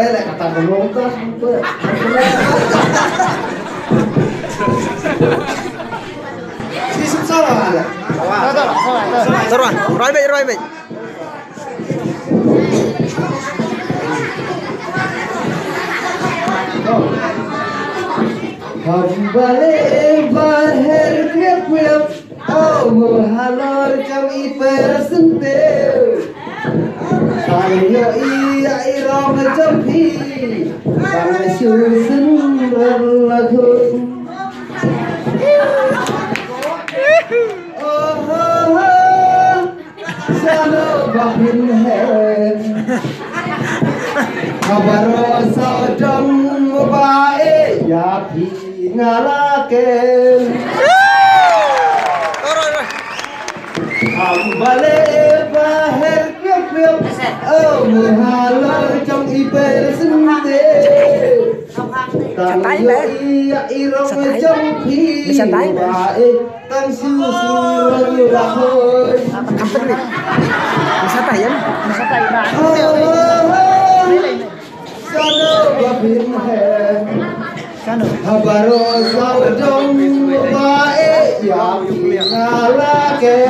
Lek kata nonton Sisip salah ada. Sawan, right back. Kembali bahar kriap-kriap, oh halor kami persentil. Saya iya iram jampi, kami susun berlagu. Oh, sana bahin hen. Kabar saudam baik ya pi ngalaken. Kembali bahar kriap-kriap, oh halor trong iper sentil. Tayo iya iram jampi, baik tang susun rahoy. Kampung ni. Wisata ya? Wisata Iran. Sana babin hen. Sana. Habaro saudong baik yang ngalake.